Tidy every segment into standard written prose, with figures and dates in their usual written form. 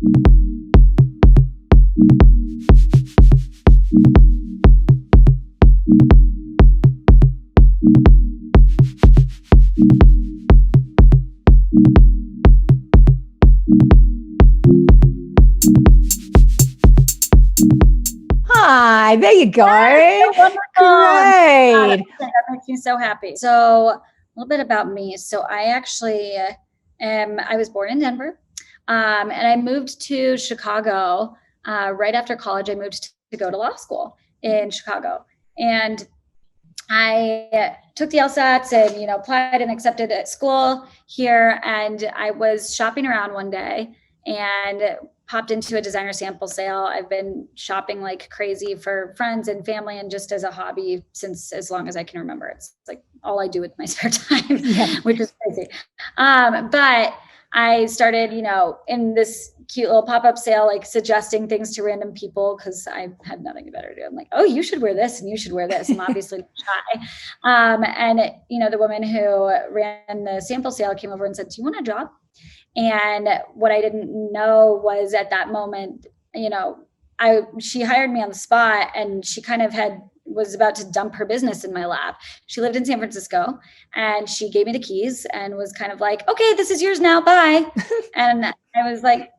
Hi, there you go. Great. That makes me so happy. So a little bit about me. So I actually I was born in Denver, and I moved to Chicago right after college. I moved to go to law school in Chicago, and I took the LSATs and, applied and accepted at school here. And I was shopping around one day and popped into a designer sample sale. I've been shopping like crazy for friends and family and just as a hobby since as long as I can remember. It's like all I do with my spare time, which is crazy. But I started, in this cute little pop-up sale, like suggesting things to random people because I had nothing better to do. I'm like, oh, you should wear this and you should wear this. I'm obviously shy. And the woman who ran the sample sale came over and said, do you want a job? And what I didn't know was at that moment, she hired me on the spot and she kind of was about to dump her business in my lap. She lived in San Francisco and she gave me the keys and was kind of like, okay, this is yours now. Bye. And I was like,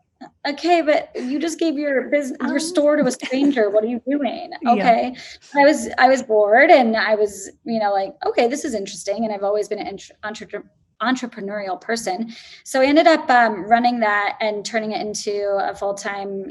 okay, but you just gave your business, your store to a stranger. What are you doing? Okay. Yeah. I was bored and I was, like, okay, this is interesting. And I've always been an entrepreneurial person. So I ended up running that and turning it into a full-time,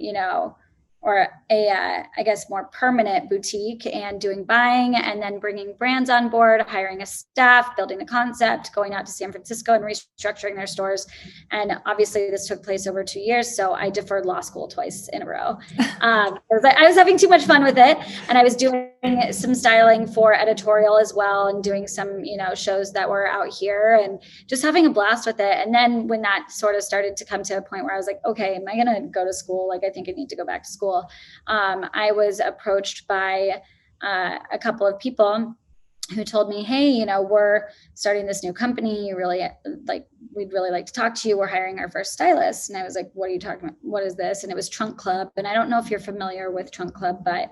or I guess more permanent boutique and doing buying and then bringing brands on board, hiring a staff, building the concept, going out to San Francisco and restructuring their stores. And obviously this took place over 2 years. So I deferred law school twice in a row. I was having too much fun with it. And I was doing some styling for editorial as well and doing some, shows that were out here and just having a blast with it. And then when that sort of started to come to a point where I was like, okay, am I going to go to school? Like, I think I need to go back to school. I was approached by a couple of people who told me, hey, we're starting this new company. We'd really like to talk to you. We're hiring our first stylist. And I was like, what are you talking about? What is this? And it was Trunk Club. And I don't know if you're familiar with Trunk Club, but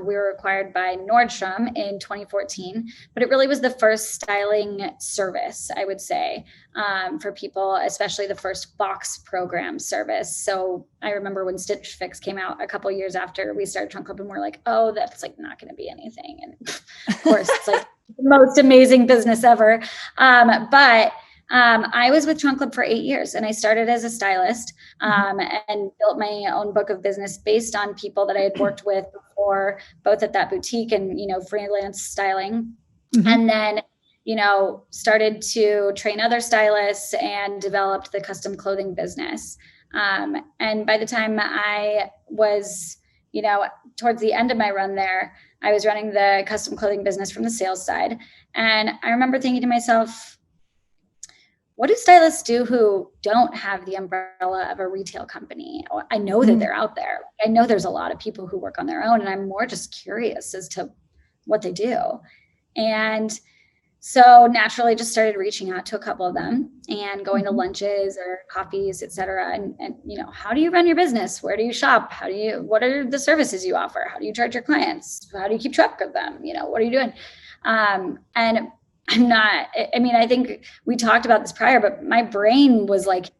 we were acquired by Nordstrom in 2014. But it really was the first styling service, I would say, for people, especially the first box program service. So I remember when Stitch Fix came out a couple years after we started Trunk Club, and we're like, oh, that's like not going to be anything. And of course, it's like the most amazing business ever. But I was with Trunk Club for 8 years and I started as a stylist and built my own book of business based on people that I had worked with before, both at that boutique and, freelance styling. Mm-hmm. And then, started to train other stylists and developed the custom clothing business. And by the time I was, towards the end of my run there, I was running the custom clothing business from the sales side. And I remember thinking to myself, what do stylists do who don't have the umbrella of a retail company? I know that they're out there. I know there's a lot of people who work on their own, and I'm more just curious as to what they do. And so naturally just started reaching out to a couple of them and going to lunches or coffees, et cetera. And how do you run your business? Where do you shop? What are the services you offer? How do you charge your clients? How do you keep track of them? What are you doing? And I think we talked about this prior, but my brain was like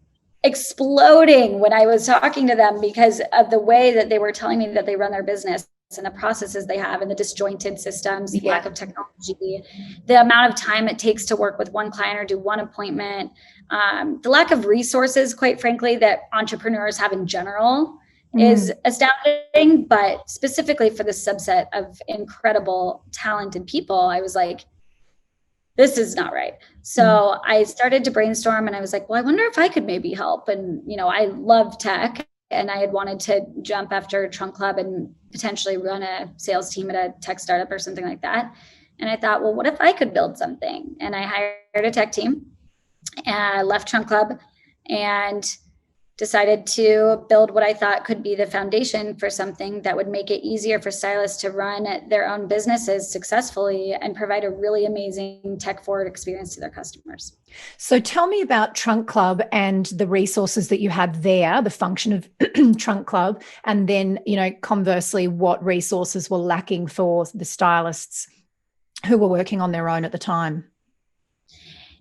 exploding when I was talking to them because of the way that they were telling me that they run their business and the processes they have and the disjointed systems, lack of technology, the amount of time it takes to work with one client or do one appointment, the lack of resources, quite frankly, that entrepreneurs have in general is astounding. But specifically for this subset of incredible, talented people, I was like, this is not right. So I started to brainstorm and I was like, well, I wonder if I could maybe help. And, I love tech and I had wanted to jump after Trunk Club and potentially run a sales team at a tech startup or something like that. And I thought, well, what if I could build something? And I hired a tech team and I left Trunk Club and decided to build what I thought could be the foundation for something that would make it easier for stylists to run their own businesses successfully and provide a really amazing tech forward experience to their customers. So tell me about Trunk Club and the resources that you have there, the function of Trunk Club, and then, conversely, what resources were lacking for the stylists who were working on their own at the time.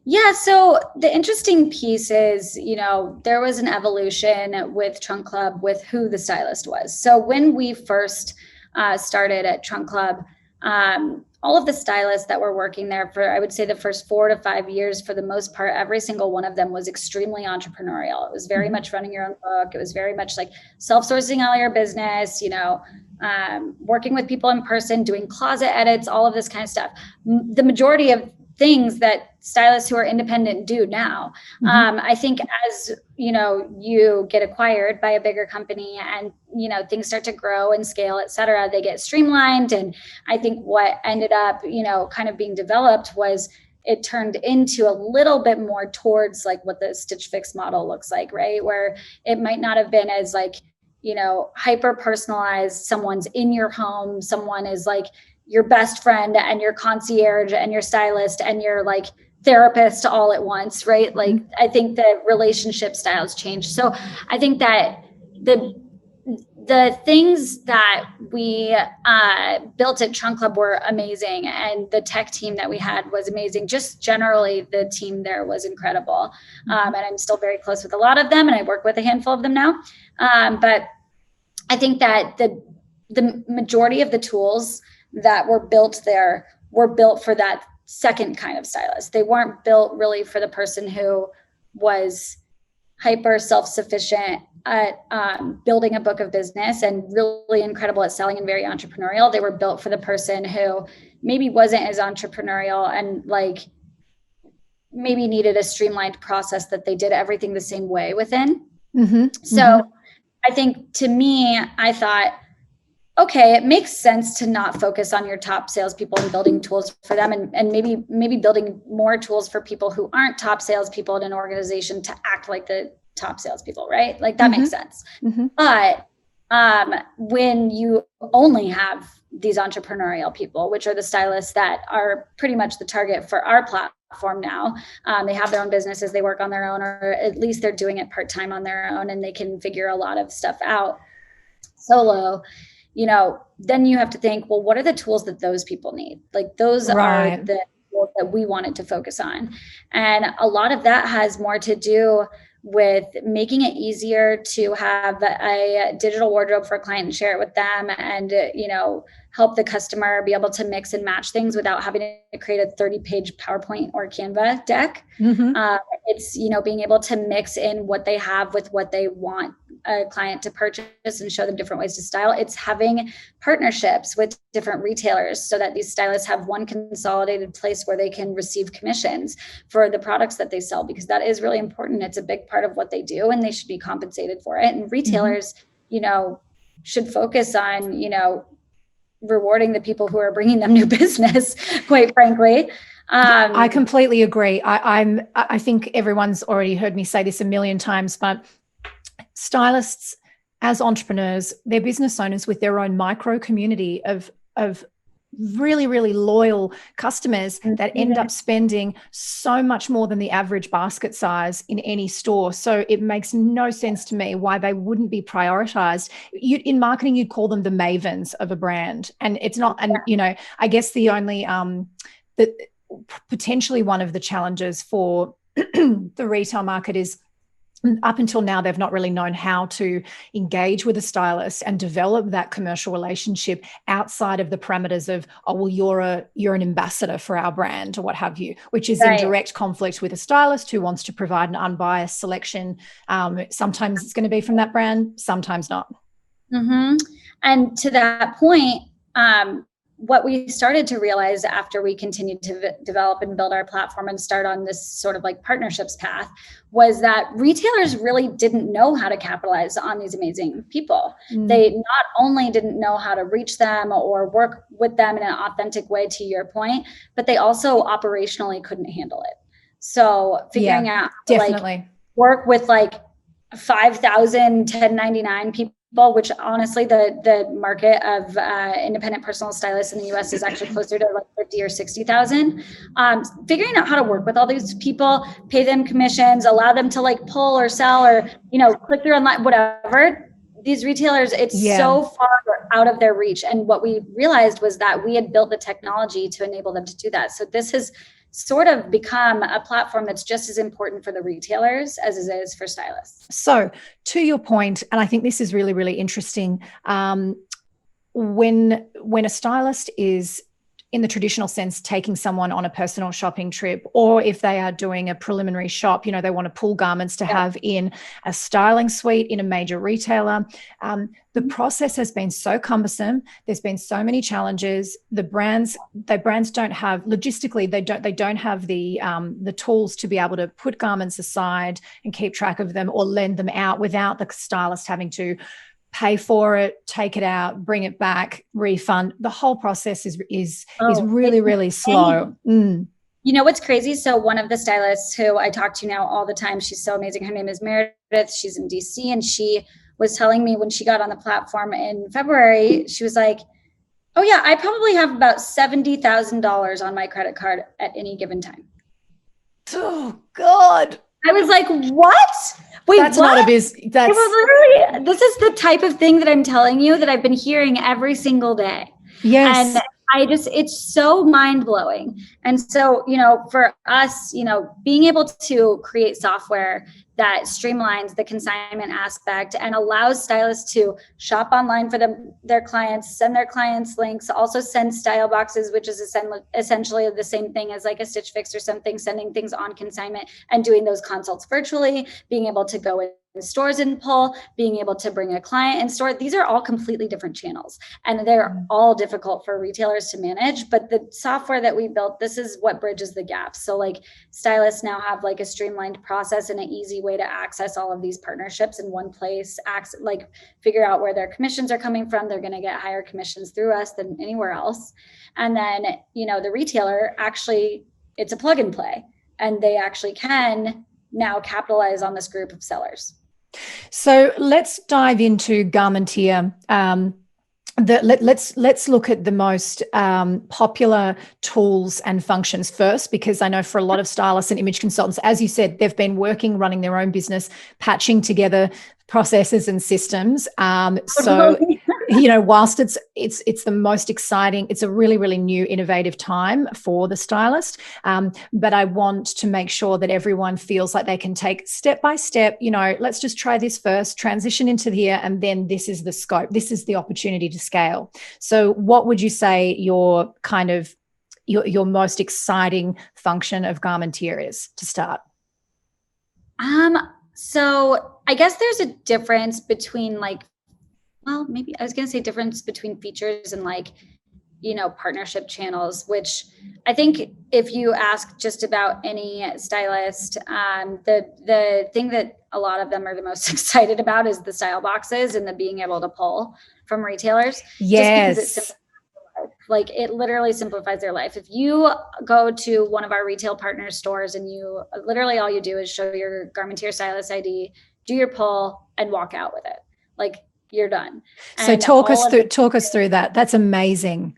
Yeah, so the interesting piece is, there was an evolution with Trunk Club with who the stylist was. So when we first started at Trunk Club, all of the stylists that were working there for, I would say, the first 4 to 5 years, for the most part, every single one of them was extremely entrepreneurial. It was very much running your own book. It was very much like self-sourcing all your business, working with people in person, doing closet edits, all of this kind of stuff. The majority of things that stylists who are independent do now. I think as, you get acquired by a bigger company and, things start to grow and scale, et cetera, they get streamlined. And I think what ended up, kind of being developed was it turned into a little bit more towards like what the Stitch Fix model looks like, right? Where it might not have been as like, hyper personalized. Someone's in your home. Someone is like your best friend and your concierge and your stylist and your like therapist all at once, right? Like I think the relationship styles change. So I think that the things that we built at Trunk Club were amazing, and the tech team that we had was amazing. Just generally, the team there was incredible, and I'm still very close with a lot of them, and I work with a handful of them now. But I think that the majority of the tools that were built there were built for that second kind of stylist. They weren't built really for the person who was hyper self-sufficient at building a book of business and really incredible at selling and very entrepreneurial. They were built for the person who maybe wasn't as entrepreneurial and like maybe needed a streamlined process that they did everything the same way within. So I think, to me, I thought, okay, it makes sense to not focus on your top salespeople and building tools for them, and maybe building more tools for people who aren't top salespeople in an organization to act like the top salespeople, right? Like that makes sense. But when you only have these entrepreneurial people, which are the stylists that are pretty much the target for our platform now, they have their own businesses, they work on their own, or at least they're doing it part-time on their own, and they can figure a lot of stuff out solo. Then you have to think, well, what are the tools that those people need? Like those are the tools that we wanted to focus on. And a lot of that has more to do with making it easier to have a digital wardrobe for a client and share it with them, and, help the customer be able to mix and match things without having to create a 30-page PowerPoint or Canva deck. It's, being able to mix in what they have with what they want a client to purchase and show them different ways to style. It's having partnerships with different retailers so that these stylists have one consolidated place where they can receive commissions for the products that they sell, because that is really important. It's a big part of what they do, and they should be compensated for it. And retailers, should focus on, rewarding the people who are bringing them new business, quite frankly. I completely agree. I think everyone's already heard me say this a million times, but stylists as entrepreneurs, they're business owners with their own micro community of really, really loyal customers that end up spending so much more than the average basket size in any store. So it makes no sense to me why they wouldn't be prioritized. In marketing, you'd call them the mavens of a brand. And it's not, and I guess the only, potentially one of the challenges for the retail market is, up until now, they've not really known how to engage with a stylist and develop that commercial relationship outside of the parameters of, oh, well, you're an ambassador for our brand or what have you, which is in direct conflict with a stylist who wants to provide an unbiased selection. Sometimes it's going to be from that brand, sometimes not. And to that point, what we started to realize after we continued to develop and build our platform and start on this sort of like partnerships path was that retailers really didn't know how to capitalize on these amazing people. They not only didn't know how to reach them or work with them in an authentic way, to your point, but they also operationally couldn't handle it. So figuring out how to like work with like 5,000 1099 people, which honestly the market of independent personal stylists in the US is actually closer to like 50 or 60,000. Figuring out how to work with all these people, pay them commissions, allow them to like pull or sell or, click through online, whatever. These retailers, it's so far out of their reach. And what we realized was that we had built the technology to enable them to do that. So this has sort of become a platform that's just as important for the retailers as it is for stylists. So to your point, and I think this is really, really interesting, when a stylist is in the traditional sense taking someone on a personal shopping trip, or if they are doing a preliminary shop, they want to pull garments to have in a styling suite in a major retailer. The process has been so cumbersome. There's been so many challenges. The brands don't have, logistically, they don't have the tools to be able to put garments aside and keep track of them or lend them out without the stylist having to pay for it, take it out, bring it back, refund. The whole process is really, really slow. You know what's crazy? So one of the stylists who I talk to now all the time, she's so amazing. Her name is Meredith. She's in DC, and she was telling me when she got on the platform in February, she was like, oh yeah, I probably have about $70,000 on my credit card at any given time. Oh God. I was like, what? Wait, that's what? Not a biz. That's literally, this is the type of thing that I'm telling you that I've been hearing every single day. Yes. And it's so mind blowing. And so, for us, being able to create software that streamlines the consignment aspect and allows stylists to shop online for their clients, send their clients links, also send style boxes, which is essentially the same thing as like a Stitch Fix or something, sending things on consignment and doing those consults virtually, being able to go in stores and pull, being able to bring a client in store. These are all completely different channels, and they're all difficult for retailers to manage. But the software that we built, this is what bridges the gap. So like stylists now have like a streamlined process and an easy way to access all of these partnerships in one place, figure out where their commissions are coming from. They're going to get higher commissions through us than anywhere else. And then, the retailer actually, it's a plug and play, and they actually can now capitalize on this group of sellers. So let's dive into Garmentier. Let's look at the most popular tools and functions first, because I know for a lot of stylists and image consultants, as you said, they've been running their own business, patching together processes and systems. So, whilst it's the most exciting, it's a really, really new, innovative time for the stylist. But I want to make sure that everyone feels like they can take step by step, let's just try this first, transition into here, and then this is the scope. This is the opportunity to scale. So what would you say your kind of your most exciting function of Garmentier is to start? So I guess there's a difference between maybe I was going to say difference between features and partnership channels, which I think if you ask just about any stylist, the thing that a lot of them are the most excited about is the style boxes and the being able to pull from retailers. Yes. Just because it literally simplifies their life. If you go to one of our retail partner stores and you literally all you do is show your Garmentier stylist ID, do your pull, and walk out with it. You're done. So and talk us through that. That's amazing.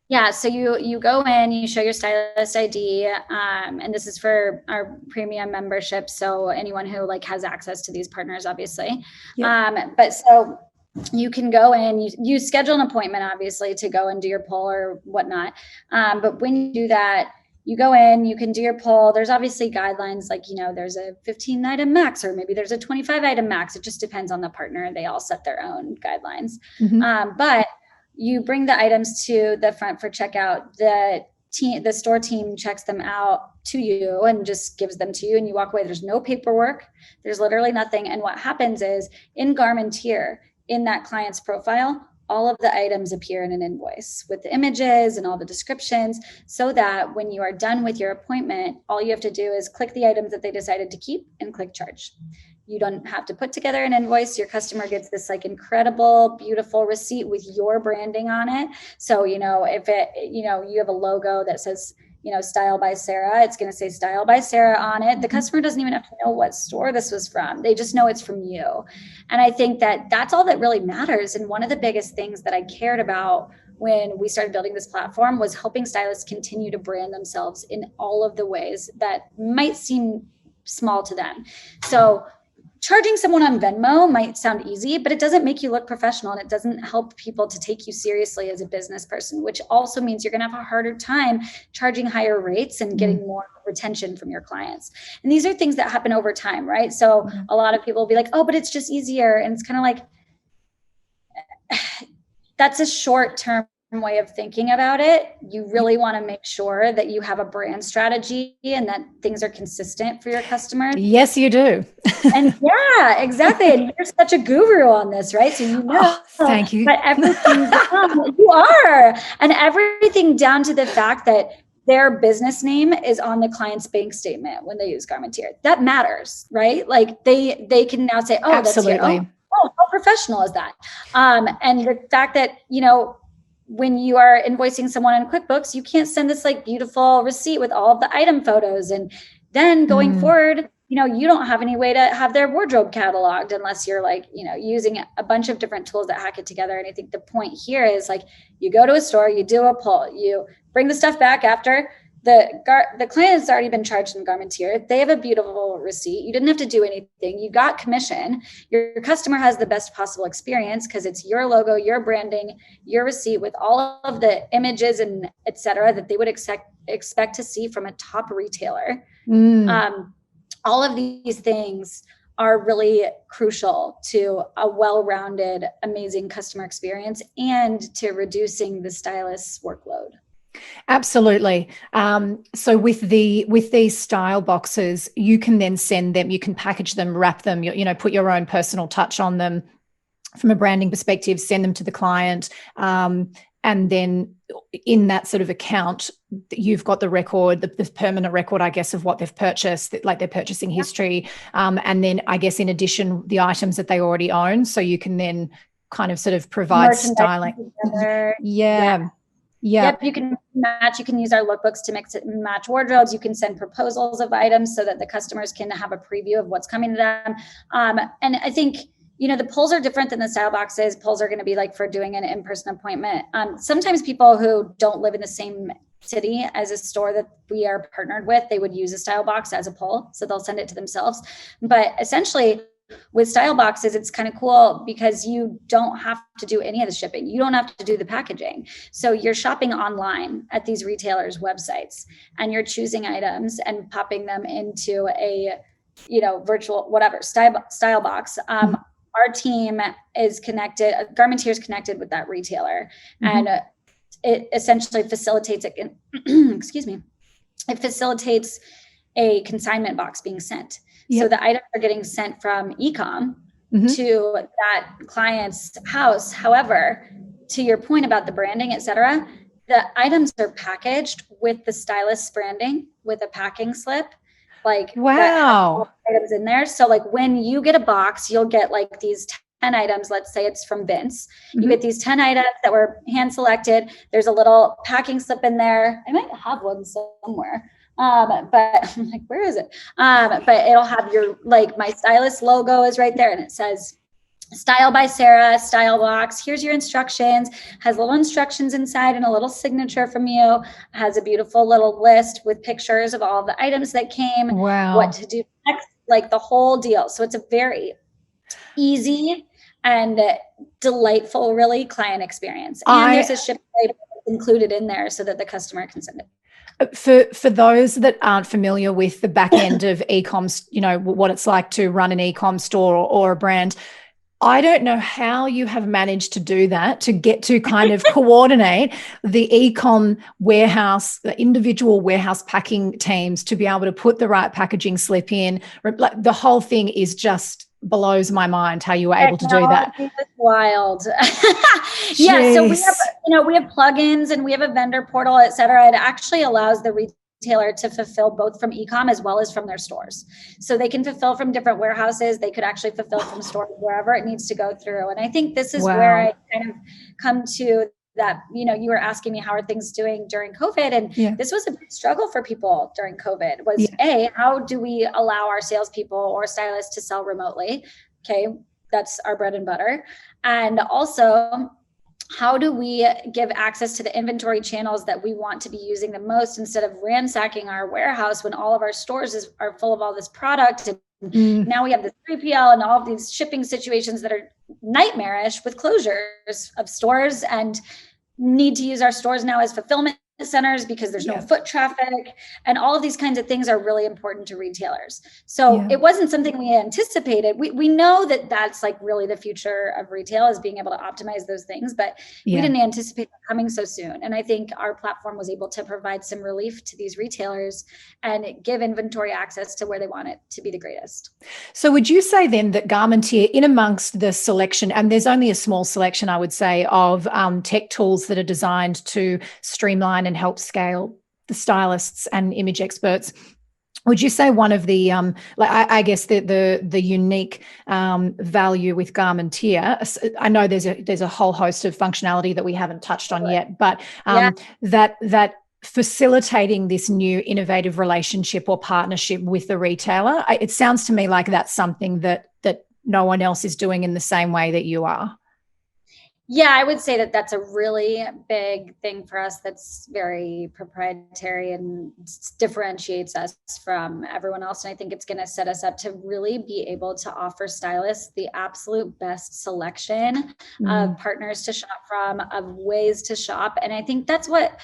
Yeah. So you go in, you show your stylist ID, and this is for our premium membership. So anyone who has access to these partners, obviously. Yep. But so you can go in, you schedule an appointment, obviously, to go and do your pull or whatnot. But when you do that, you go in, you can do your pull. There's obviously guidelines, there's a 15 item max, or maybe there's a 25 item max. It just depends on the partner. They all set their own guidelines. Mm-hmm. But you bring the items to the front for checkout. The store team checks them out to you and just gives them to you, and you walk away. There's no paperwork. There's literally nothing. And what happens is in Garmentier, in that client's profile, all of the items appear in an invoice with the images and all the descriptions, so that when you are done with your appointment, all you have to do is click the items that they decided to keep and click charge. You don't have to put together an invoice. Your customer gets this incredible, beautiful receipt with your branding on it. So, if you have a logo that says, Style by Sarah. It's going to say Style by Sarah on it. The customer doesn't even have to know what store this was from. They just know it's from you. And I think that that's all that really matters. And one of the biggest things that I cared about when we started building this platform was helping stylists continue to brand themselves in all of the ways that might seem small to them. So charging someone on Venmo might sound easy, but it doesn't make you look professional, and it doesn't help people to take you seriously as a business person, which also means you're going to have a harder time charging higher rates and getting more retention from your clients. And these are things that happen over time, right? So a lot of people will be like, oh, but it's just easier. And it's kind of like, that's a short-term way of thinking about it. You really want to make sure that you have a brand strategy and that things are consistent for your customers. Yes, you do. And yeah, exactly. And you're such a guru on this, right? So thank you. But everything you are, and everything down to the fact that their business name is on the client's bank statement when they use Garmentier. That matters, right? Like they can now say, oh, absolutely. That's here. Oh, how professional is that? And the fact that, when you are invoicing someone in QuickBooks, you can't send this like beautiful receipt with all of the item photos. And then going forward, you don't have any way to have their wardrobe cataloged unless you're like, using a bunch of different tools that hack it together. And I think the point here is like, you go to a store, you do a pull, you bring the stuff back after the client has already been charged in Garmentier. They have a beautiful receipt. You didn't have to do anything. You got commission. Your customer has the best possible experience because it's your logo, your branding, your receipt with all of the images and et cetera that they would expect to see from a top retailer. All of these things are really crucial to a well-rounded, amazing customer experience and to reducing the stylist's workload. Absolutely. So with these style boxes, you can then send them, you can package them, wrap them, put your own personal touch on them from a branding perspective, send them to the client. And then in that sort of account, you've got the record, the permanent record, I guess, of what they've purchased, like their purchasing history. And then I guess in addition, the items that they already own. So you can then kind of sort of provide styling. Yeah. Yep, you can match. You can use our lookbooks to mix and match wardrobes. You can send proposals of items so that the customers can have a preview of what's coming to them. And I think, the polls are different than the style boxes. Polls are going to be like for doing an in-person appointment. Sometimes people who don't live in the same city as a store that we are partnered with, they would use a style box as a poll. So they'll send it to themselves. But essentially, with style boxes, it's kind of cool because you don't have to do any of the shipping. You don't have to do the packaging. So you're shopping online at these retailers' websites and you're choosing items and popping them into a, virtual, whatever, style box. Our team is connected, Garmentier is connected with that retailer and it essentially facilitates it. Excuse me. It facilitates a consignment box being sent. So the items are getting sent from e-com to that client's house. However, to your point about the branding, et cetera, the items are packaged with the stylist's branding with a packing slip. Like wow, items in there. So like when you get a box, you'll get like these 10 items. Let's say it's from Vince. You get these 10 items that were hand selected. There's a little packing slip in there. I might have one somewhere. But I'm like, where is it? But it'll have my stylist logo is right there. And it says Style by Sarah, style box. Here's your instructions. Has little instructions inside and a little signature from you. Has a beautiful little list with pictures of all the items that came. Wow. What to do next, like the whole deal. So it's a very easy and delightful, really, client experience. And there's a shipping label included in there so that the customer can send it. For those that aren't familiar with the back end of e-coms, what it's like to run an e-com store or a brand, I don't know how you have managed to do that, to get to kind of coordinate the e-com warehouse, the individual warehouse packing teams to be able to put the right packaging slip in. Like the whole thing is just blows my mind how you were able to do that. It's wild. Yeah. So we have plugins and we have a vendor portal, et cetera. It actually allows the retailer to fulfill both from e-com as well as from their stores. So they can fulfill from different warehouses. They could actually fulfill from stores wherever it needs to go through. And I think this is where I kind of come to that, you were asking me, how are things doing during COVID? And this was a big struggle for people during COVID was how do we allow our salespeople or stylists to sell remotely? Okay. That's our bread and butter. And also, how do we give access to the inventory channels that we want to be using the most instead of ransacking our warehouse when all of our stores are full of all this product? And now we have this 3PL and all of these shipping situations that are nightmarish with closures of stores, and need to use our stores now as fulfillment centers because there's no foot traffic, and all of these kinds of things are really important to retailers. So it wasn't something we anticipated. We know that that's like really the future of retail, is being able to optimize those things, but we didn't anticipate that coming so soon. And I think our platform was able to provide some relief to these retailers and give inventory access to where they want it to be the greatest. So would you say then that Garmentier, in amongst the selection, and there's only a small selection, I would say, of tech tools that are designed to streamline and help scale the stylists and image experts, would you say one of the, I guess the unique value with Garmentier? I know there's a whole host of functionality that we haven't touched on yet, but that facilitating this new innovative relationship or partnership with the retailer, it sounds to me like that's something that no one else is doing in the same way that you are. Yeah, I would say that that's a really big thing for us that's very proprietary and differentiates us from everyone else. And I think it's going to set us up to really be able to offer stylists the absolute best selection of partners to shop from, of ways to shop. And I think that's what,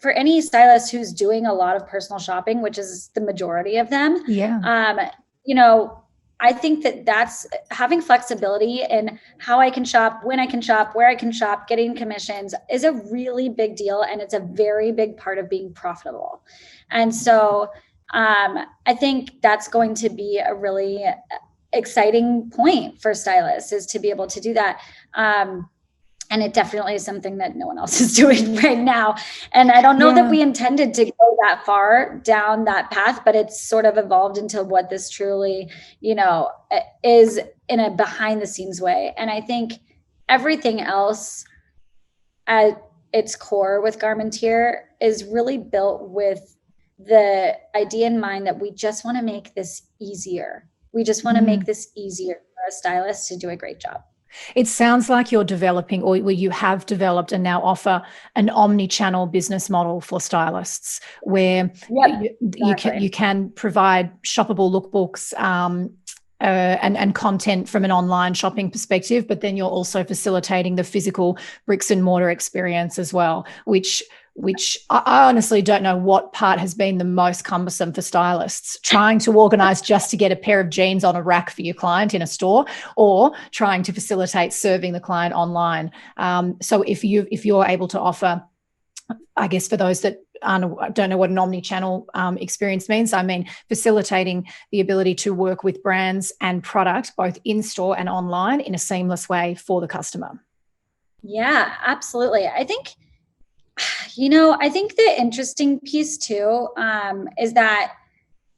for any stylist who's doing a lot of personal shopping, which is the majority of them, I think that's having flexibility in how I can shop, when I can shop, where I can shop, getting commissions is a really big deal. And it's a very big part of being profitable. And so I think that's going to be a really exciting point for stylists, is to be able to do that. And it definitely is something that no one else is doing right now. And I don't know that we intended to go that far down that path, but it's sort of evolved into what this truly, is in a behind the scenes way. And I think everything else at its core with Garmentier is really built with the idea in mind that we just want to make this easier. We just want to make this easier for a stylist to do a great job. It sounds like you're developing, or you have developed and now offer an omni-channel business model for stylists, where you can provide shoppable lookbooks and content from an online shopping perspective, but then you're also facilitating the physical bricks and mortar experience as well, which I honestly don't know what part has been the most cumbersome for stylists, trying to organize just to get a pair of jeans on a rack for your client in a store, or trying to facilitate serving the client online. So if you're able to offer, I guess for those that don't know what an omni-channel experience means, I mean facilitating the ability to work with brands and product both in store and online in a seamless way for the customer. Yeah, absolutely. I think the interesting piece too is that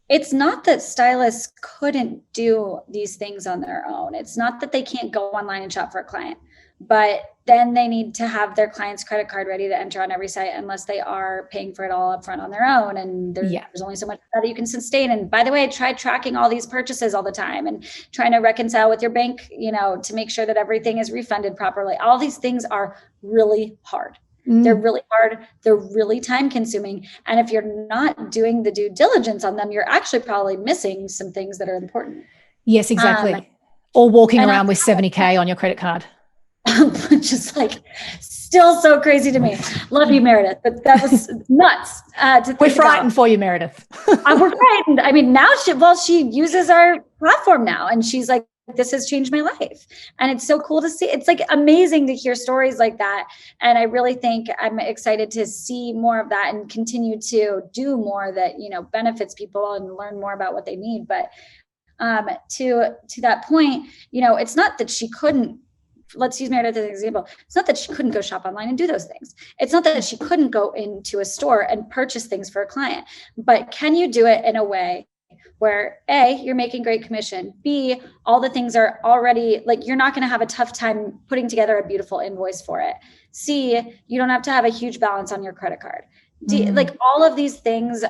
it's not that stylists couldn't do these things on their own. It's not that they can't go online and shop for a client, but then they need to have their client's credit card ready to enter on every site, unless they are paying for it all upfront on their own. And there's only so much that you can sustain. And by the way, try tracking all these purchases all the time and trying to reconcile with your bank, to make sure that everything is refunded properly. All these things are really hard. They're really hard. They're really time consuming. And if you're not doing the due diligence on them, you're actually probably missing some things that are important. Yes, exactly. Or walking around with $70K on your credit card. Which is like still so crazy to me. Love you, Meredith, but that was nuts. We're frightened for you, Meredith. We're frightened. I mean, now she uses our platform now, and she's like, this has changed my life. And it's so cool to see. It's like amazing to hear stories like that. And I really think I'm excited to see more of that and continue to do more that, benefits people and learn more about what they need. But to that point, it's not that she couldn't. Let's use Meredith as an example. It's not that she couldn't go shop online and do those things. It's not that she couldn't go into a store and purchase things for a client, but can you do it in a way where A, you're making great commission, B, all the things are already like, you're not going to have a tough time putting together a beautiful invoice for it. C, you don't have to have a huge balance on your credit card. D, like all of these things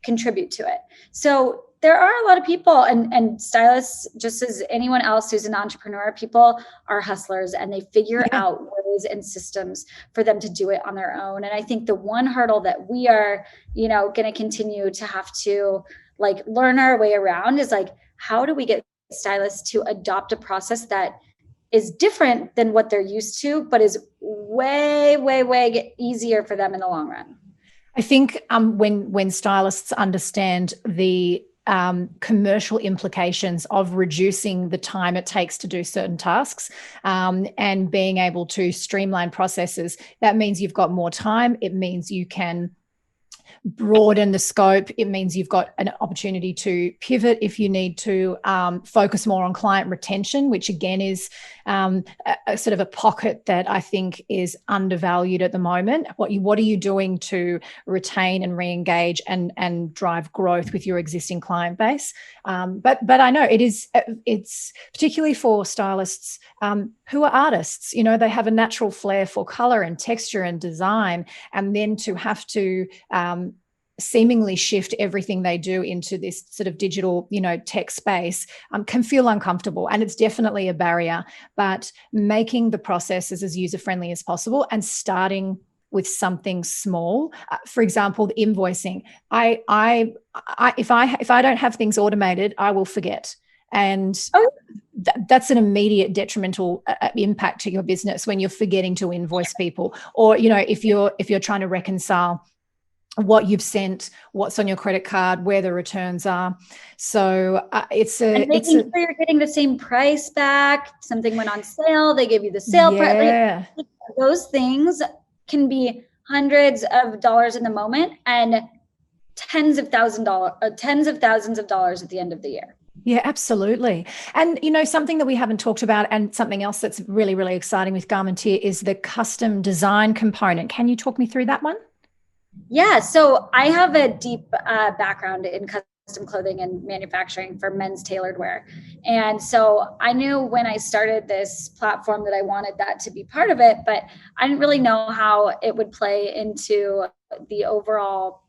contribute to it. So there are a lot of people and stylists, just as anyone else who's an entrepreneur, people are hustlers and they figure out ways and systems for them to do it on their own. And I think the one hurdle that we are, going to continue to have to like learn our way around is like, how do we get stylists to adopt a process that is different than what they're used to, but is way, way, way easier for them in the long run? I think when stylists understand the commercial implications of reducing the time it takes to do certain tasks and being able to streamline processes, that means you've got more time. It means you can broaden the scope. It means you've got an opportunity to pivot if you need to, focus more on client retention, which again is a sort of a pocket that I think is undervalued at the moment. What are you doing to retain and re-engage and drive growth with your existing client base? But I know it's particularly for stylists who are artists. They have a natural flair for color and texture and design, and then to have to seemingly shift everything they do into this sort of digital, tech space can feel uncomfortable. And it's definitely a barrier, but making the processes as user-friendly as possible and starting with something small. For example, the invoicing. If I don't have things automated, I will forget. And that's an immediate detrimental impact to your business when you're forgetting to invoice people, or if you're trying to reconcile what you've sent, what's on your credit card, where the returns are. So making sure you're getting the same price back. Something went on sale, they give you the sale price. Like, those things can be hundreds of dollars in the moment and tens of thousands of dollars at the end of the year. Yeah, absolutely. And, something that we haven't talked about and something else that's really, really exciting with Garmentier is the custom design component. Can you talk me through that one? Yeah. So I have a deep background in custom clothing and manufacturing for men's tailored wear. And so I knew when I started this platform that I wanted that to be part of it, but I didn't really know how it would play into the overall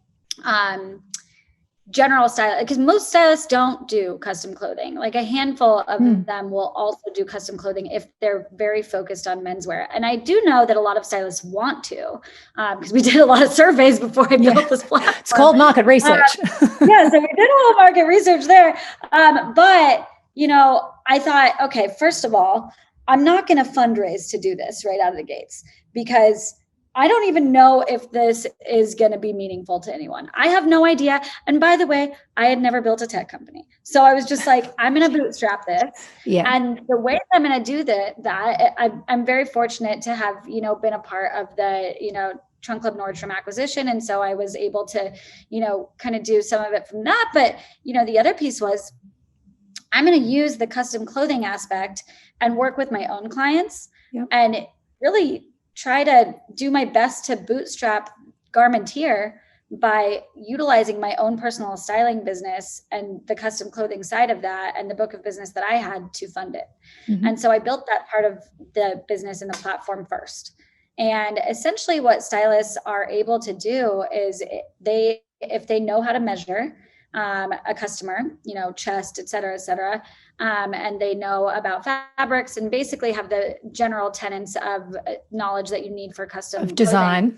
general style, because most stylists don't do custom clothing. Like a handful of them will also do custom clothing if they're very focused on menswear. And I do know that a lot of stylists want to, because we did a lot of surveys before I built this platform. It's called market research. So we did a little market research there. But, I thought, okay, first of all, I'm not going to fundraise to do this right out of the gates, because I don't even know if this is going to be meaningful to anyone. I have no idea. And by the way, I had never built a tech company. So I was just like, I'm going to bootstrap this. Yeah. And the way I'm going to do that I'm very fortunate to have, been a part of the, Trunk Club Nordstrom acquisition. And so I was able to, kind of do some of it from that. But, the other piece was I'm going to use the custom clothing aspect and work with my own clients and really try to do my best to bootstrap Garmentier by utilizing my own personal styling business and the custom clothing side of that and the book of business that I had to fund it. And so I built that part of the business and the platform first. And essentially what stylists are able to do is if they know how to measure a customer, chest, et cetera, and they know about fabrics and basically have the general tenets of knowledge that you need for custom design.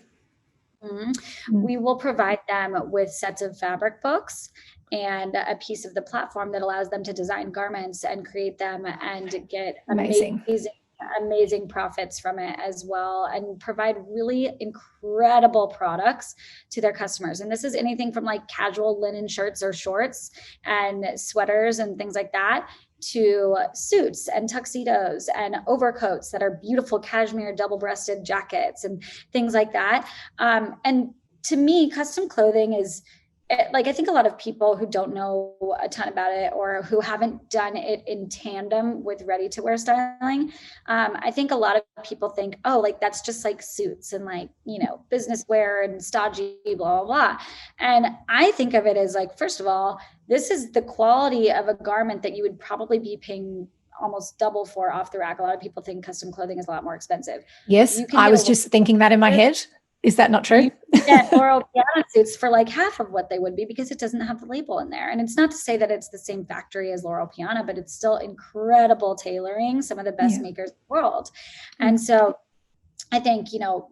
We will provide them with sets of fabric books and a piece of the platform that allows them to design garments and create them and get amazing profits from it as well, and provide really incredible products to their customers. And this is anything from like casual linen shirts or shorts and sweaters and things like that, to suits and tuxedos and overcoats that are beautiful cashmere double-breasted jackets and things like that. And to me, custom clothing is like, I think a lot of people who don't know a ton about it or who haven't done it in tandem with ready to wear styling, I think a lot of people think, oh, like that's just like suits and like, business wear and stodgy, blah, blah, blah. And I think of it as like, first of all, this is the quality of a garment that you would probably be paying almost double for off the rack. A lot of people think custom clothing is a lot more expensive. Yes, I was just thinking that in my head. Is that not true? Yeah, Laurel Piana suits for like half of what they would be because it doesn't have the label in there. And it's not to say that it's the same factory as Laurel Piana, but it's still incredible tailoring, some of the best makers in the world. And so I think,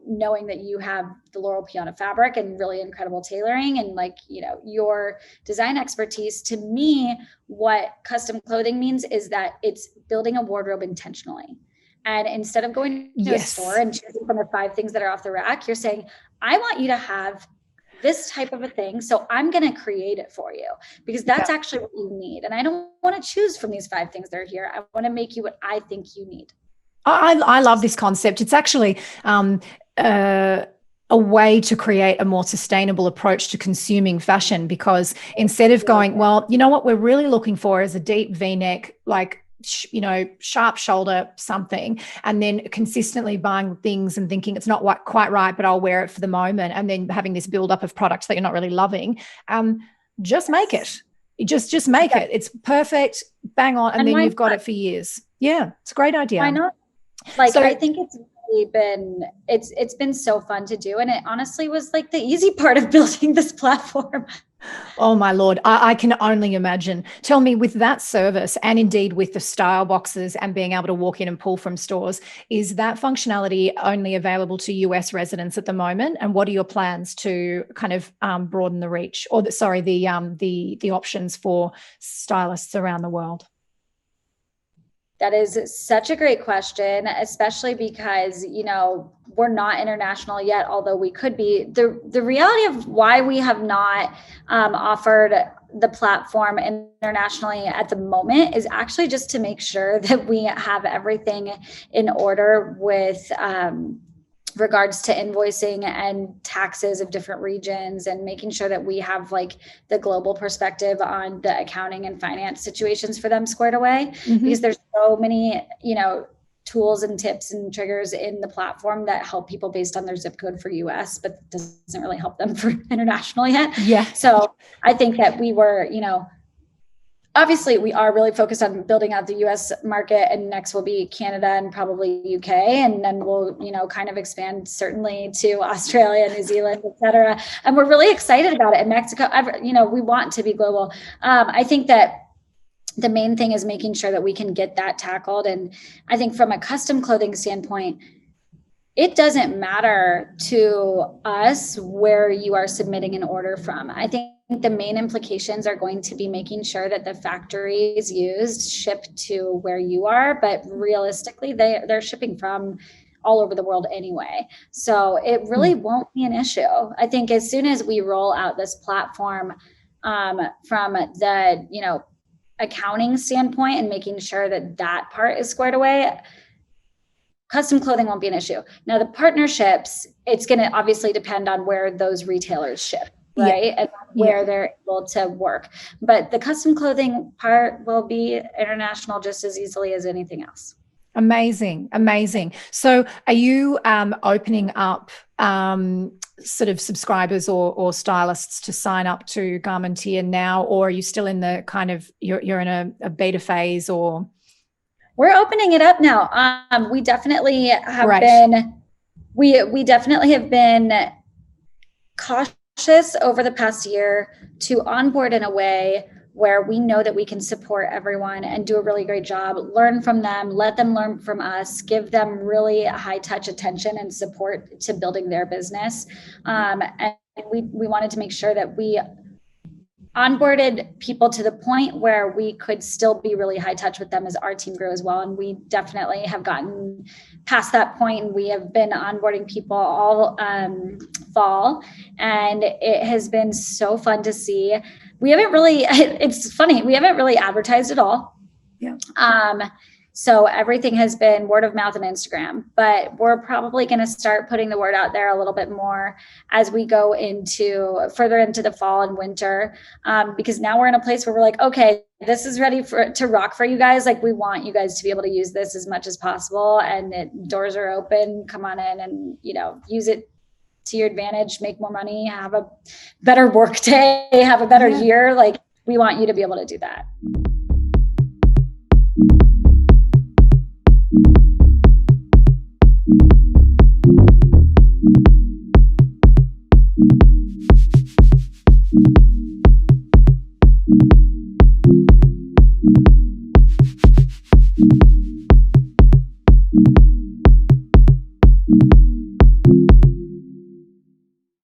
knowing that you have the Laurel Piana fabric and really incredible tailoring and like, your design expertise, to me, what custom clothing means is that it's building a wardrobe intentionally. And instead of going to a store and choosing from the 5 things that are off the rack, you're saying, I want you to have this type of a thing. So I'm going to create it for you because that's actually what you need. And I don't want to choose from these 5 things that are here. I want to make you what I think you need. I love this concept. It's actually a way to create a more sustainable approach to consuming fashion, because instead of going, well, you know what we're really looking for is a deep V-neck, like, sharp shoulder something, and then consistently buying things and thinking it's not quite right, but I'll wear it for the moment, and then having this build up of products that you're not really loving. Just make it. Just make it. It's perfect, bang on, and then you've got it for years. Yeah, it's a great idea. Why not? Like, I think it's really been, it's been so fun to do. And it honestly was like the easy part of building this platform. Oh my Lord, I can only imagine. Tell me, with that service and indeed with the style boxes and being able to walk in and pull from stores, is that functionality only available to US residents at the moment? And what are your plans to kind of broaden the reach, or the options for stylists around the world? That is such a great question, especially because, we're not international yet, although we could be. The reality of why we have not offered the platform internationally at the moment is actually just to make sure that we have everything in order with regards to invoicing and taxes of different regions, and making sure that we have like the global perspective on the accounting and finance situations for them squared away. Because there's so many, tools and tips and triggers in the platform that help people based on their zip code for US, but doesn't really help them for international yet. Yeah. So I think that we were, obviously we are really focused on building out the US market, and next will be Canada and probably UK. And then we'll, kind of expand certainly to Australia, New Zealand, et cetera. And we're really excited about it. In Mexico, we want to be global. I think that the main thing is making sure that we can get that tackled. And I think from a custom clothing standpoint, it doesn't matter to us where you are submitting an order from. I think the main implications are going to be making sure that the factories used ship to where you are, but realistically, they're shipping from all over the world anyway. So it really won't be an issue. I think as soon as we roll out this platform from the, accounting standpoint and making sure that part is squared away, custom clothing won't be an issue. Now, the partnerships, it's going to obviously depend on where those retailers ship, right? And where they're able to work. But the custom clothing part will be international just as easily as anything else. Amazing. So are you opening up sort of subscribers or stylists to sign up to Garmentier now, or are you still in the kind of, you're in a beta phase? Or we're opening it up now. We definitely have been, we definitely have been cautious over the past year to onboard in a way where we know that we can support everyone and do a really great job, learn from them, let them learn from us, give them really high touch attention and support to building their business. And we wanted to make sure that we onboarded people to the point where we could still be really high touch with them as our team grew as well. And we definitely have gotten past that point, and we have been onboarding people all fall. And it has been so fun to see. We haven't really, it's funny, we haven't really advertised at all. Yeah. So everything has been word of mouth and Instagram, but we're probably going to start putting the word out there a little bit more as we go further into the fall and winter, because now we're in a place where we're like, okay, this is ready to rock for you guys. Like, we want you guys to be able to use this as much as possible, and doors are open. Come on in and, use it to your advantage, make more money, have a better work day, have a better year. Like, we want you to be able to do that.